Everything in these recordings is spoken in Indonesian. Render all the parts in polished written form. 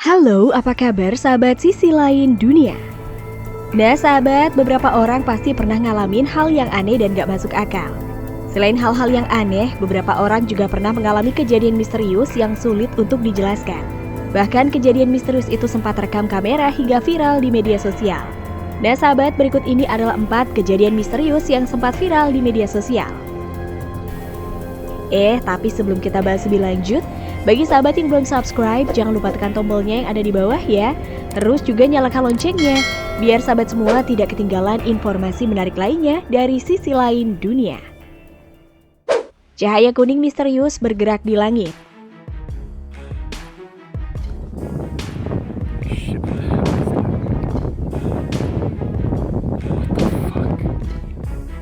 Halo, apa kabar sahabat sisi lain dunia? Nah sahabat, beberapa orang pasti pernah ngalamin hal yang aneh dan gak masuk akal. Selain hal-hal yang aneh, beberapa orang juga pernah mengalami kejadian misterius yang sulit untuk dijelaskan. Bahkan kejadian misterius itu sempat rekam kamera hingga viral di media sosial. Nah sahabat, berikut ini adalah 4 kejadian misterius yang sempat viral di media sosial. Tapi sebelum kita bahas lebih lanjut, bagi sahabat yang belum subscribe, jangan lupa tekan tombolnya yang ada di bawah ya. Terus juga nyalakan loncengnya, biar sahabat semua tidak ketinggalan informasi menarik lainnya dari sisi lain dunia. Cahaya kuning misterius bergerak di langit.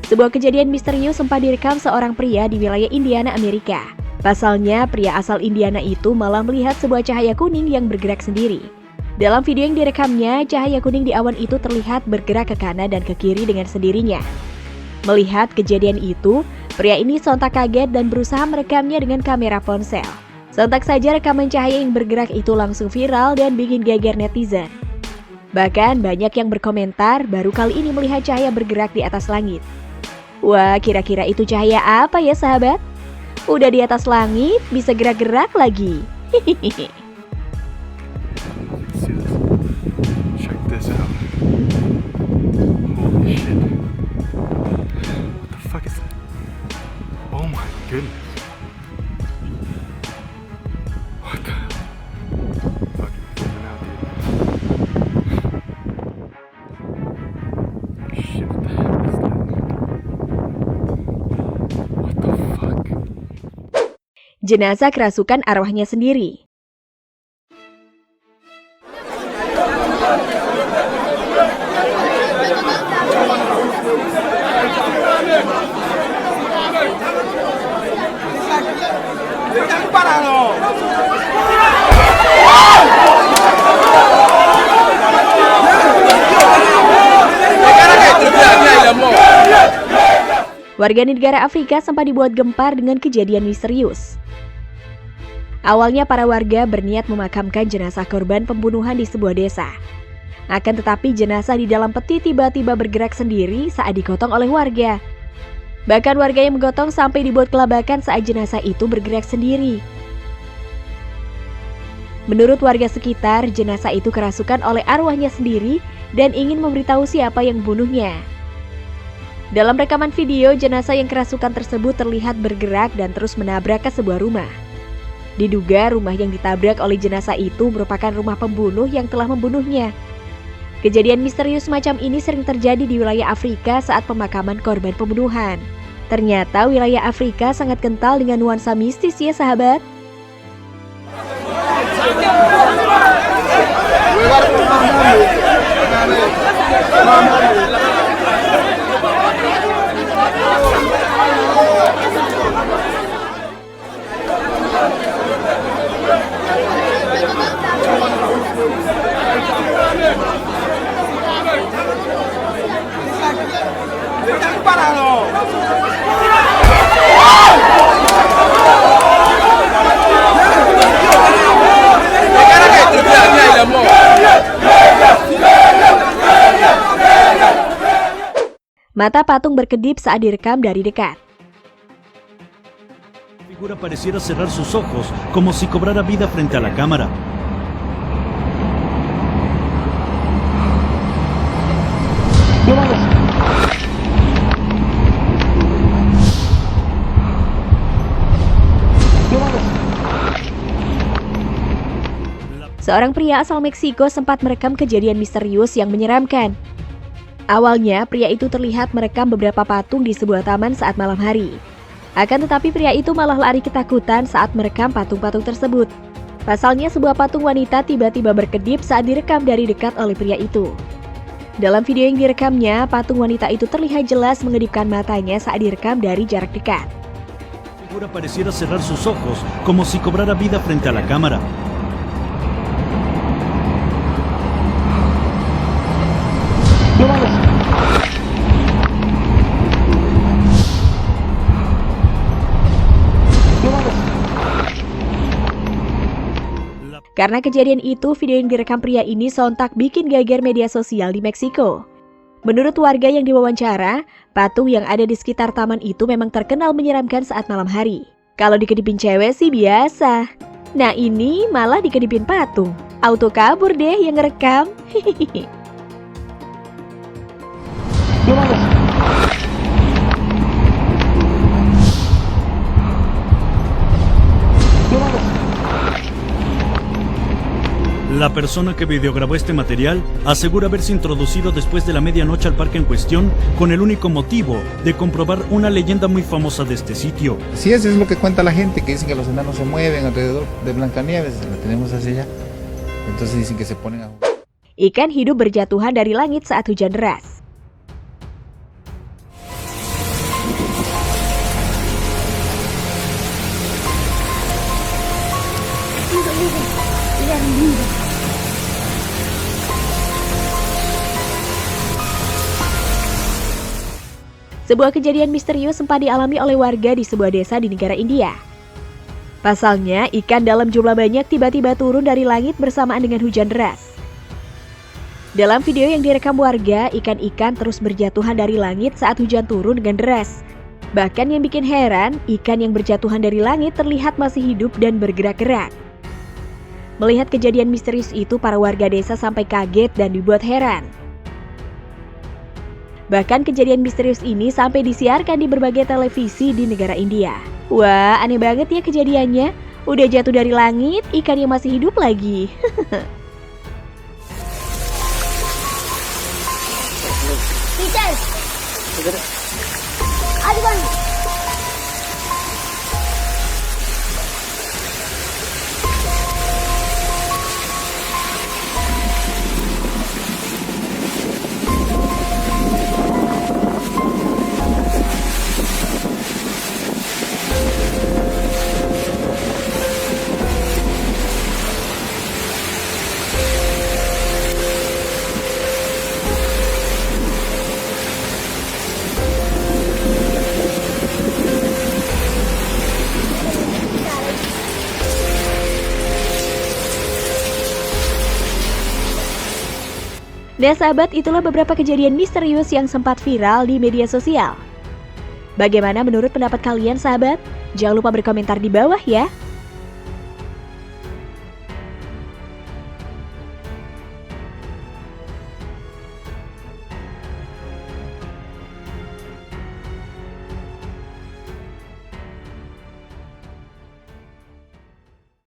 Sebuah kejadian misterius sempat direkam seorang pria di wilayah Indiana, Amerika. Pasalnya, pria asal Indiana itu malah melihat sebuah cahaya kuning yang bergerak sendiri. Dalam video yang direkamnya, cahaya kuning di awan itu terlihat bergerak ke kanan dan ke kiri dengan sendirinya. Melihat kejadian itu, pria ini sontak kaget dan berusaha merekamnya dengan kamera ponsel. Sontak saja rekaman cahaya yang bergerak itu langsung viral dan bikin geger netizen. Bahkan banyak yang berkomentar baru kali ini melihat cahaya bergerak di atas langit. Wah, kira-kira itu cahaya apa ya sahabat? Udah di atas langit, bisa gerak-gerak lagi. Hihihi. Check this out. Holy shit. What the fuck is that? Oh my goodness. What the fucking zooming out, dude. Shit, what the heck is that? What the fuck? Jenazah kerasukan arwahnya sendiri. Warga negara Afrika sempat dibuat gempar dengan kejadian misterius. Awalnya para warga berniat memakamkan jenazah korban pembunuhan di sebuah desa. Akan tetapi jenazah di dalam peti tiba-tiba bergerak sendiri saat digotong oleh warga. Bahkan warga yang menggotong sampai dibuat kelabakan saat jenazah itu bergerak sendiri. Menurut warga sekitar, jenazah itu kerasukan oleh arwahnya sendiri dan ingin memberitahu siapa yang membunuhnya. Dalam rekaman video, jenazah yang kerasukan tersebut terlihat bergerak dan terus menabrak ke sebuah rumah. Diduga rumah yang ditabrak oleh jenazah itu merupakan rumah pembunuh yang telah membunuhnya. Kejadian misterius macam ini sering terjadi di wilayah Afrika saat pemakaman korban pembunuhan. Ternyata wilayah Afrika sangat kental dengan nuansa mistis ya sahabat. Mata patung berkedip saat direkam dari dekat. Figura pareciera cerrar sus ojos, como si cobrara vida frente a la cámara. Seorang pria asal Meksiko sempat merekam kejadian misterius yang menyeramkan. Awalnya, pria itu terlihat merekam beberapa patung di sebuah taman saat malam hari. Akan tetapi pria itu malah lari ketakutan saat merekam patung-patung tersebut. Pasalnya sebuah patung wanita tiba-tiba berkedip saat direkam dari dekat oleh pria itu. Dalam video yang direkamnya, patung wanita itu terlihat jelas mengedipkan matanya saat direkam dari jarak dekat. Figura pareciera cerrar sus ojos, como si cobrara vida frente a la cámara. Karena kejadian itu, video yang direkam pria ini sontak bikin geger media sosial di Meksiko. Menurut warga yang diwawancara, patung yang ada di sekitar taman itu memang terkenal menyeramkan saat malam hari. Kalau dikedipin cewek sih biasa. Nah ini malah dikedipin patung. Auto kabur deh yang ngerekam. Hehehe. La persona que videograbó este material asegura haberse introducido después de la medianoche al parque en cuestión con el único motivo de comprobar una leyenda muy famosa de este sitio. Sí, eso es lo que cuenta la gente, que dicen que los enanos se mueven alrededor de Blancanieves, la tenemos hacia allá. Entonces dicen que se ponen a jugar. Ikan hidup berjatuhan dari langit saat hujan deras. Sebuah kejadian misterius sempat dialami oleh warga di sebuah desa di negara India. Pasalnya, ikan dalam jumlah banyak tiba-tiba turun dari langit bersamaan dengan hujan deras. Dalam video yang direkam warga, ikan-ikan terus berjatuhan dari langit saat hujan turun dengan deras. Bahkan yang bikin heran, ikan yang berjatuhan dari langit terlihat masih hidup dan bergerak-gerak. Melihat kejadian misterius itu, para warga desa sampai kaget dan dibuat heran. Bahkan kejadian misterius ini sampai disiarkan di berbagai televisi di negara India. Wah, aneh banget ya kejadiannya. Udah jatuh dari langit, ikan yang masih hidup lagi. Nah sahabat, itulah beberapa kejadian misterius yang sempat viral di media sosial. Bagaimana menurut pendapat kalian sahabat? Jangan lupa berkomentar di bawah ya.